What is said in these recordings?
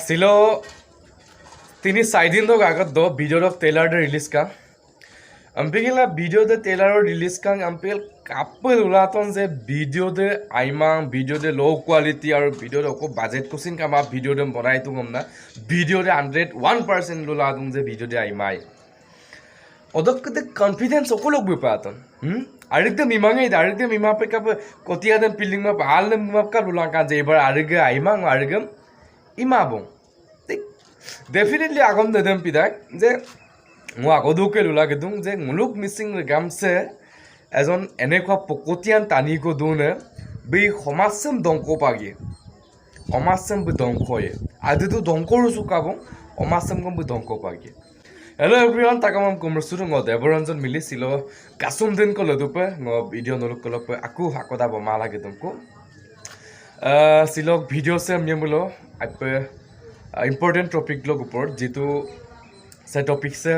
ছিল 3-4 दिन तक आगत दो वीडियो रो ट्रेलर दे रिलीज का अम्पिकला वीडियो दे ट्रेलर रिलीज का अम्पिकल कापल उलातन जे वीडियो दे आइमा वीडियो दे लो क्वालिटी और वीडियो दे को बजेट कुसिन का मा वीडियो दे बनाई तु हमना वीडियो दे 101% लुला तुम जे वीडियो दे आइमाई ओदक दे कॉन्फिडेंस को लोग भी पातन आरिकदम इमांगे आरिकदम इमा पे कब कोतिया दे फीलिंग में पाल ने मप का लुला का जे बार आरिग आइमा आरिगम इमाबों डेफिनेटली आगम देदम पिदाक जे मो आगदुके लुला गेदुं जे मुलुक मिसिं गामसे एजन एनेखा पकतियान तानिको दुने बे समाजसम दंको पागे समाजसम बे दंखोये आदितु दंकोरु सुकाबो समाजसम बे दंको पागे हेलो एवरीवन ताकाम कमरसुरु ngo देवरंजन मिली सिलो कासुम दिन को लदुपे ngo वीडियो नलुक कलपे आकु हाकोदा बमा लागे तुमको सिलो वीडियो से मियमुलो आपे इम्पोर्टेंट टॉपिक लोग ऊपर जितु से टॉपिक से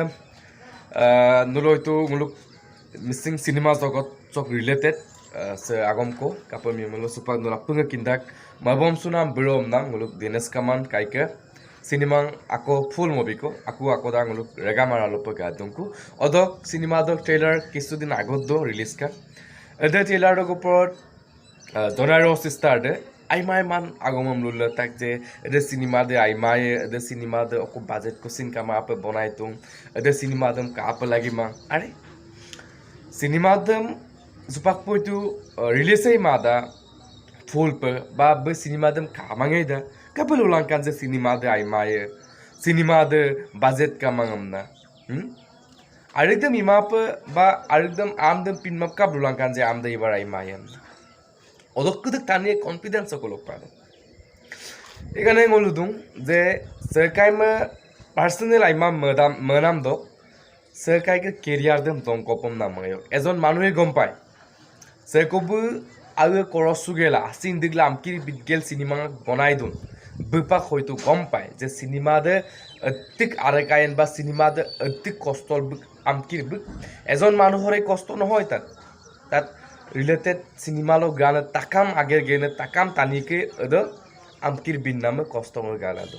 नुलो इतु मुलुक मिसिंग सिनेमा जगत चक रिलेटेड से आगम को कापर मियमुलो सुपर नुला पुंग किंदाक माबम सुनाम बिरोम ना मुलुक दिनेश कमान काइके सिनेमा आको फुल मूवी को आको दा मुलुक रेगा मारा लोप का तुमको अदक सिनेमा दक ट्रेलर किछु दिन आगत दो रिलीज का एदे ट्रेलर दक ऊपर दोनारो सिस्टर दे आइमाय मान आगमम लुल तक जे एदे सिनेमा दे आइमाय एदे सिनेमा दे ओको बजेट को सिन कामा पे बनाई तुम एदे सिनेमा दम का पे लागी मा अरे सिनेमा दम जुपाक पोइतु रिलीज है मादा फुल पे बा बे सिनेमा दम का मांगे दा कबल उलांकान जे सिनेमा दे आइमाय सिनेमा दे बजेट का मांगमना आरिदम इमा पे बा आरिदम आम दम पिनमप का बुलांकान जे आम दे इबार आइमाय অদক্ষিত টানিয়ে কনফিডেন্স সকলক পারে এখানে বলুদুং যে সরকাইমা পার্সোনাল আইমা মনাম দ সরকাইকে কেরিয়ার দেম দম কপম নামায়ক এজন মানুহে গম পায় সেকবু আগে করসু গেলা আসিন দিগলা আমকির বিগেল সিনেমা বনাই দুন বিপাক হয়তো গম পায় যে সিনেমা দে অধিক আরেকায়ন বা সিনেমা দে অধিক কষ্টর আমকির এজন মানুহৰে কষ্ট নহয় তাত रिलेटेड सिनेमा लो गाना तकाम आगे गेने तकाम तानी के अद आमकिर बिन्ना में कस्टमर गाना दो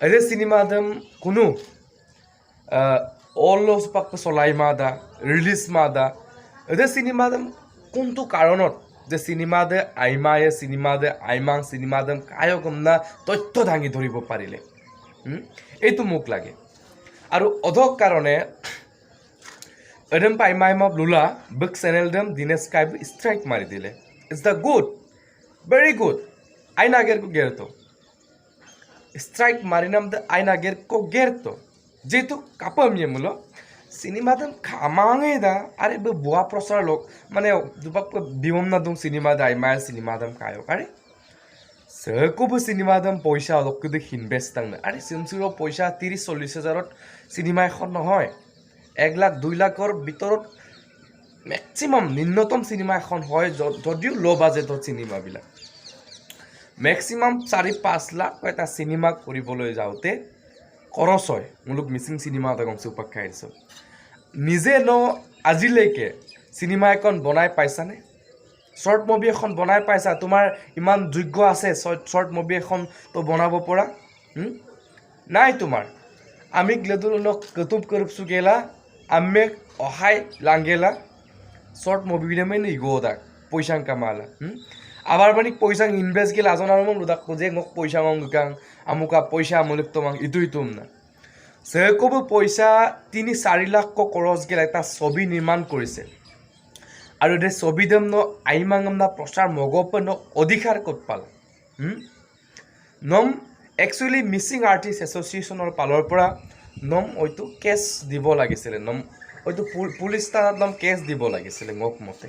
अरे सिनेमा दम कुनु ऑलोस पक सोलाई मादा रिलीज मादा अरे सिनेमा दम कुंतु कारणत जे सिनेमा दे आइमाये सिनेमा दे आइमां सिनेमा दम कायो गमना तथ्य दांगी धरिब पारिले एतु मुक लागे आरो अधक कारणे अदम पाइमाय मा ब्लुला बुक चैनल दम दिनेश काइब स्ट्राइक मारि दिले it's the good very good आइना गेर को गेरतो स्ट्राइक मारिनाम द आइना गेर को गेरतो जेतु कापम येमुलो सिनेमा दम खामांगे दा अरे बे बुआ प्रसार लोग माने दुबक बिवम ना दुं सिनेमा दा आइमा सिनेमा दम कायो अरे सकबो सिनेमा दम पैसा लोग को इनभेस्ट तांग अरे सिमसिरो पैसा 30-40 हजारत सिनेमा এখন নহয় 1 लाख 2 लाखर ভিতৰত मैक्सिमाम न्यूनतम सिनेमा এখন হয় যদিও লো বাজেটৰ সিনেমা বিলাক मैक्सिमाम 4-5 लाख এটা সিনেমা কৰিবলৈ যাওতে খৰচ হয় মুলুক মিসিং সিনেমা এটা কমছে উপাখাইছো নিজে ন আজিলৈকে সিনেমা এখন বনাই পাইছানে শর্ট মুভি এখন বনাই পাইছা তোমাৰ ইমান যোগ্য আছে শৰ্ট মুভি এখন তো বনাব পৰা নাই তোমাৰ আমি গ্লেদুলক কতুব করব সুগেলা आम्मे अहाय लांगेला शॉर्ट मूवी में नहीं गोदा पैसा कमाला आबार मानी पैसा इनभेस्ट गेला आजन आरो लुदा खोजे मक पैसा मंगां आमुका पैसा मुलुक तमां इतुम ना सेकबो पैसा 3-4 लाख को खरच गेला এটা ছবি নির্মাণ কৰিছে আৰু দে ছবি দম ন আইমাংম না প্ৰচাৰ মগপন অধিকাৰ কত পাল নম एक्चुअली मिसिंग आर्टिस्ट एसोसिएशनर पालर পৰা नम ओइतु केस দিব লাগিছিল नम ओइतु पुलिस थानात नम केस দিব লাগিছিল মোক মতে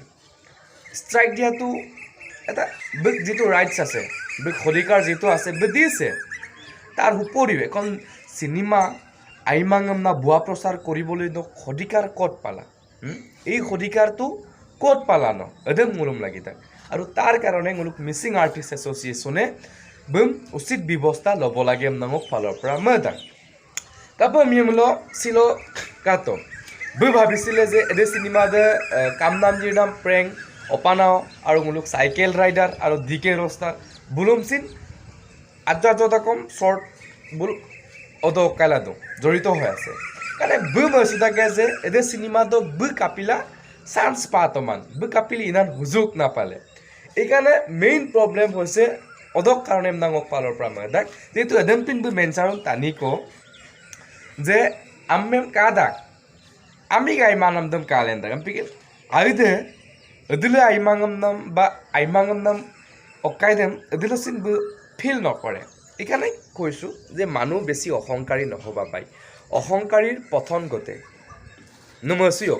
স্ট্রাইক দিয়াটো এটা বিগ যেটো রাইটস আছে বিগ অধিকাৰ যেটো আছে দিছে তাৰ উপৰিও এখন সিনেমা আইমাংম না বুয়া প্ৰচাৰ কৰিবলৈ ন অধিকাৰ কত পালা এই অধিকাৰটো কত পালা ন এদম মুলুম লাগিতা আৰু তাৰ কাৰণে মুলুক মিসিং আর্টিস্ট এসোসিয়েশনে बुम उचित व्यवस्था लब लगे नमक फालर पर मोजां कब मिमलो सिलो कातो बो भाबिसिले जे एदे सिनेमा दे काम नाम जिर नाम प्रेंक अपानाव और मुलुक साइकेल राइडार और डीके रोस्टार बुलुमसिन আজ্জা কম শর্ট বুল অদ কাইলাদো জড়িত হয়ে আছে কারণ বু মসি থাকে যে এদের সিনেমা তো বু কাপিলা চান্স পাতমান বু কাপিলি ইনান হুজুক নাপালে এইকাৰণে মেইন প্ৰব্লেম হৈছে অদক কাৰণে নাঙক পালৰ পৰা মই দাক যেহেতু এদম পিনবু মেনচাৰং টানিকো যে আমেম কাদাক আমি গাই মানামদম কালেন্দার আমি পিকে আইদে এদিলে আইমাঙম নাম বা আইমাঙম নাম অকাইদেম এদিলে চিনবু ফিল নকৰে এইকাৰণে কৈছোঁ যে মানুহ বেছি অহংকাৰী নহ'বা পাই অহংকাৰীৰ পথন গতে নমচিও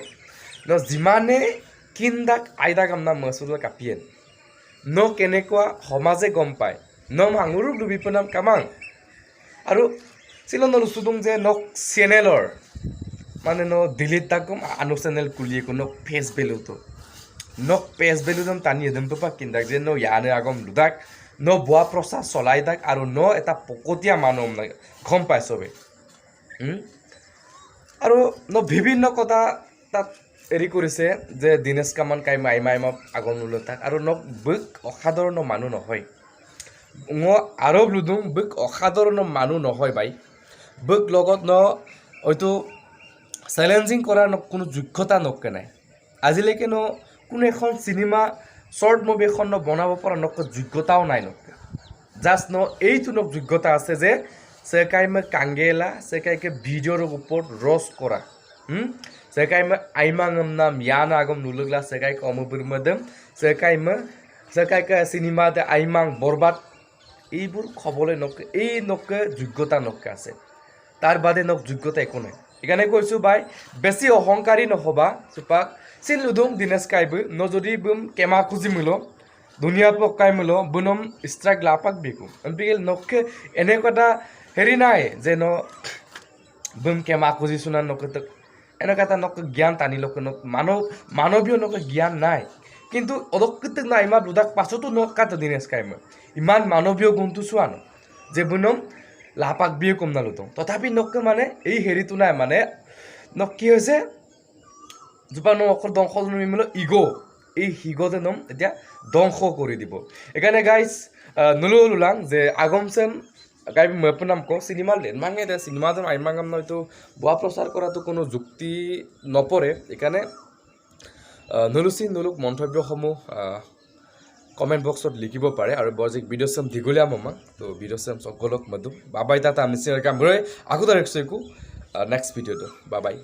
ন যিমানে কিন্দাক আইদাক আমনা মচুল কাপিয়েন ন কেনেকুৱা সমাজে গম পায় ন মাঙুৰো ডুবিপনাম কামাং আৰু চিলন লুচুদুং যে নক চেনেলৰ মানে ন ডিলিট তাকম আনো চেনেল কুলিয়ে কোনো ফেস ভ্যালুটো নক পেজ ভ্যালুদম টানি এদম পাপা কিন্দাক যে ন ইয়ানে আগম লুদাক ন বোৱা প্ৰচাৰ চলাই দাক আৰু ন এটা পকতীয়া মানুহ গম পায় চবে আৰু ন বিভিন্ন কথা তাত এৰি কৰিছে যে দিনেশ কামান কাইমা আইমা আগম নুলো তাক আৰু নক বৈক অসাধাৰণ মানুহ নহয় আৰু লুদুং বৈক অসাধাৰণ মানুহ নহয় বাই বৈক লগত ন হয়তো চ্যালেঞ্জিং কৰাৰ কোনো যোগ্যতা নকে নাই আজিলৈকে ন কোনো এখন চিনেমা শৰ্ট মুভি এখন বনাব পৰা নক যোগ্যতাও নাই নকে জাষ্ট ন এইটো নক যোগ্যতা আছে যে সেকাইমে কাঙ্গেলা সেকাইকে ভিডিওর উপর রস করা সেকাইমে আইমাঙম নাম ইয়ানা আগম নুলুগলা সেকাইকে অমুবিরমদম সেকাইকে সিনেমাতে আইমাং বরবাদ এইবোৰ খবলে নকে এই নকে যোগ্যতা নকে আছে তার বাদে নক যোগ্যতা একো নাই এখানে কৈছো ভাই বেশি অহংকারী নহবা চুপাক চিন লুদুম দিনেশ কাইবো ন যদি বুম কেমা খুঁজি মিলো দুনিয়া পকাই মিলো বুনম স্ট্রাইক লাপাক বিকু এমপিএল নকে এনেকুৱা হেৰি নাই যে ন বুম কেমা খুঁজিছো না নকে এনেকুৱা এটা নকে জ্ঞান টানি লোক মানৱীয় নকে জ্ঞান নাই কিন্তু অদক্ষিত না ইমান দুদাক পাছতো নকাত দিনেশ কাইমে ইমান মানৱীয় গুণটো চোৱা ন যে বুনম লাপাক বিয়ে কম নালুতো তথাপি নকে মানে এই হেৰিটো নাই মানে নক কি হৈছে জোপা ন অকল দংশ নিমিলো ইগো এই হিগতে নম এতিয়া ধ্বংস কৰি দিব এখানে গাইজ নুলুলাং যে আগম চেম গাই মপনাম কো সিনেমা লেনমাঙে দে সিনেমা দম আইমাঙাম নয়তো বোৱা প্ৰচাৰ কৰাটো কোনো যুক্তি নপৰে এখানে নুলুক মন্তব্যসমূহ কমেন্ট বক্সত লিখিব পাৰে আৰু বজিক ভিডিও চেম দীঘলীয়া মামা তো ভিডিও চেম সকলক মধু বাবাই তাতা আমি কাম আগতে নেক্সট ভিডিওটো বাবাই